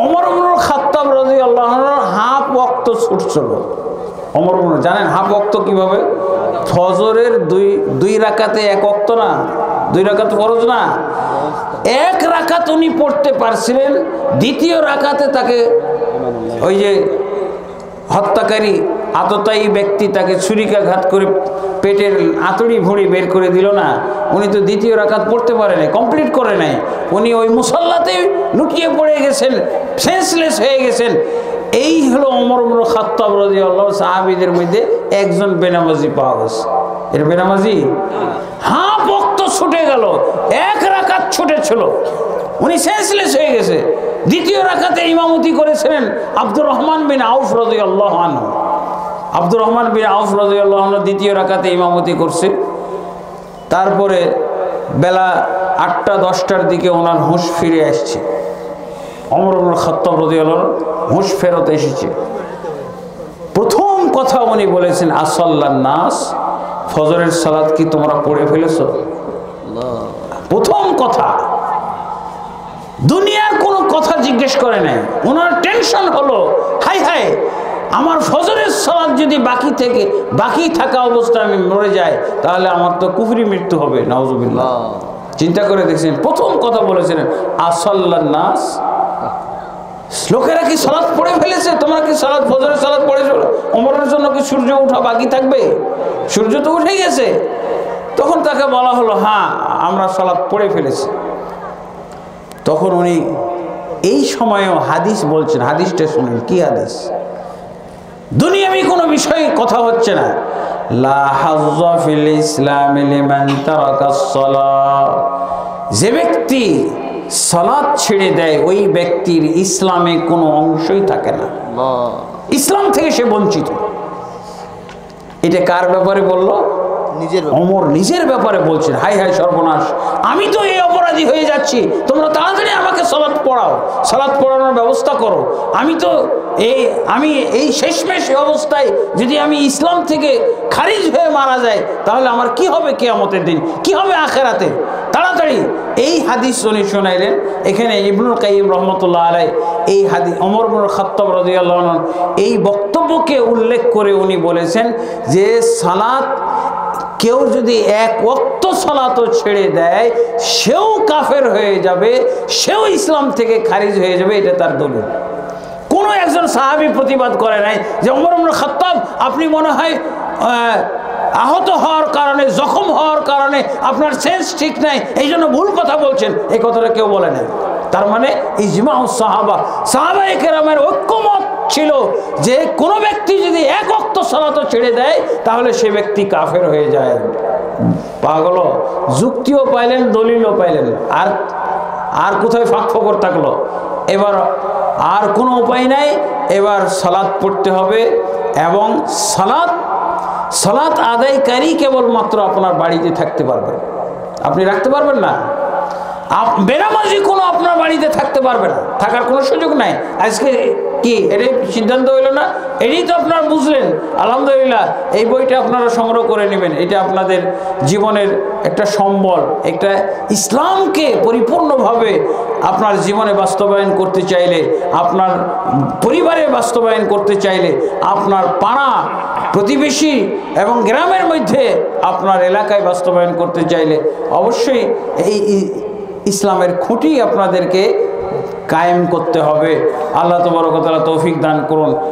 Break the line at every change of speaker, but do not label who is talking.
ওমর ইবনুল খাত্তাব রাদিয়াল্লাহু আনহু হাফ ওয়াক্ত ছুটছিল। ওমর ইবনুল জানেন হাফ ওয়াক্ত কিভাবে? ফজরের দুই রাকাতে এক ওয়াক্ত না, 2 রাকাত ফরজ না, 1 রাকাত উনি পড়তে পারছিলেন। দ্বিতীয় রাকাতে তাকে ওই যে হত্যাকারী আততায়ী ব্যক্তি তাকে ছুরিকাঘাত করে পেটের আঁতুড়ি ভুঁড়ি বের করে দিল না, উনি তো দ্বিতীয় রাকাত পড়তে পারে নাই, কমপ্লিট করে নাই। উনি ওই মুসাল্লাতেই লুটিয়ে পড়ে গেছেন, সেন্সলেস হয়ে গেছেন। এই হলো ওমর ইবনুল খাত্তাব রাদিয়াল্লাহু আনহু সাহাবীদের মধ্যে একজন বেনামাজি পাওয়া গেছে। এর বেনামাজি হাফ ওয়াক্ত ছুটে গেল, 1 রাকাত ছুটেছিল, উনি সেন্সলেস হয়ে গেছে। দ্বিতীয় রাকাতে ইমামতি করেছিলেন আব্দুর রহমান বিন আউফ রাদিয়াল্লাহু আনহু। আব্দুর রহমান বিন আউফ রাদিয়াল্লাহু আনহু দ্বিতীয় রাকাতে ইমামতি করছে। তারপরে বেলা 8টা-10টার দিকে ওনার হুঁশ ফিরে আসছে। ওমর ইবনুল খাত্তাব রাদিয়াল্লাহু আনহু হুঁশ ফেরত এসেছে। প্রথম কথা উনি বলেছেন, আসাল্লান নাস, ফজরের সালাত কি তোমরা পড়ে ফেলেছো? প্রথম কথা, দুনিয়ার কোনো কথা জিজ্ঞেস করে নাই। ওনার টেনশন হলো, হাই হাই আমার ফজরের সালাত যদি বাকি থাকা অবস্থায় আমি মরে যাই, তাহলে আমার তো কুফরি মৃত্যু হবে, নাউজুবিল্লাহ। চিন্তা করে দেখছেন, প্রথম কথা বলেছিলেন আসাল্লান নাস, লোকেরা কি সালাত পড়ে ফেলেছে? তোমরা কি সালাত ফজরের সালাত পড়েছো? ওমরের জন্য কি সূর্য ওঠা বাকি থাকবে? সূর্য তো উঠে গেছে। তখন তাকে বলা হলো, হ্যাঁ আমরা সালাত পড়ে ফেলেছি। তখন উনি এই সময়েও হাদিস বলছেন, হাদিসটা শুনেন, কি হাদিস? দুনিয়াবি কোনো বিষয়ে কথা হচ্ছে না। লা হাজ্জা ফিল ইসলামি লিমান তারাকাস সালাহ, যে ব্যক্তি সালাত ছেড়ে দেয় ওই ব্যক্তির ইসলামে কোনো অংশই থাকে না, ইসলাম থেকে সে বঞ্চিত। এটা কার ব্যাপারে বললো? ওমর নিজের ব্যাপারে বলছেন, হাই হাই সর্বনাশ, আমি তো এই অপরাধী হয়ে যাচ্ছি, তোমরা তাড়াতাড়ি আমাকে সালাত পড়াও, সালাত পড়ানোর ব্যবস্থা করো। আমি এই শেষমেশ অবস্থায় যদি আমি ইসলাম থেকে খারিজ হয়ে মারা যাই, তাহলে আমার কি হবে কিয়ামতের দিন, কি হবে আখিরাতে? তাড়াতাড়ি এই হাদিস উনি শোনাইলেন। এখানে ইবনুল কাইয়িম রাহমাতুল্লাহ আলাইহি এই হাদিস ওমর ইবনুল খাত্তাব রাদিয়াল্লাহু আনহু এই বক্তব্যকে উল্লেখ করে উনি বলেছেন যে সালাত কেউ যদি 1 ওয়াক্ত সালাতও ছেড়ে দেয়, সেও কাফের হয়ে যাবে, সেও ইসলাম থেকে খারিজ হয়ে যাবে। এটা তার দলিল। কোনো একজন সাহাবী প্রতিবাদ করে নাই যে ওমর ইবনুল খাত্তাব আপনি মনে হয় আহত হওয়ার কারণে, জখম হওয়ার কারণে আপনার সেন্স ঠিক নাই, এই জন্য ভুল কথা বলছেন। এই কথাটা কেউ বলে নাই। তার মানে ইজমা সাহাবায়ে কেরামের ঐক্যমত ছিল যে কোনো ব্যক্তি যদি 1 ওয়াক্ত সালাত ছেড়ে দেয়, তাহলে সে ব্যক্তি কাফের হয়ে যায়। পাগল, যুক্তিও পাইলেন, দলিলও পাইলেন, আর কোথায় ফাঁক ফকর থাকলো? এবার আর কোনো উপায় নাই, এবার সালাত পড়তে হবে। এবং সালাত আদায়কারী কেবলমাত্র আপনার বাড়িতে থাকতে পারবেন, আপনি রাখতে পারবেন না। বেনামাজি কোনো আপনার বাড়িতে থাকতে পারবে না, থাকার কোনো সুযোগ নাই। আজকে কি এটাই সিদ্ধান্ত হইল না? এটাই তো আপনারা বুঝলেন, আলহামদুলিল্লাহ। এই বইটা আপনারা সংগ্রহ করে নেবেন, এটা আপনাদের জীবনের একটা সম্বল। একটা ইসলামকে পরিপূর্ণভাবে আপনার জীবনে বাস্তবায়ন করতে চাইলে, আপনার পরিবারে বাস্তবায়ন করতে চাইলে, আপনার পাড়া প্রতিবেশী এবং গ্রামের মধ্যে আপনার এলাকায় বাস্তবায়ন করতে চাইলে অবশ্যই এই ইসলামের খুঁটি আপনাদেরকে কায়েম করতে হবে। আল্লাহ তাবারক ওয়া তাআলা তৌফিক দান করুন।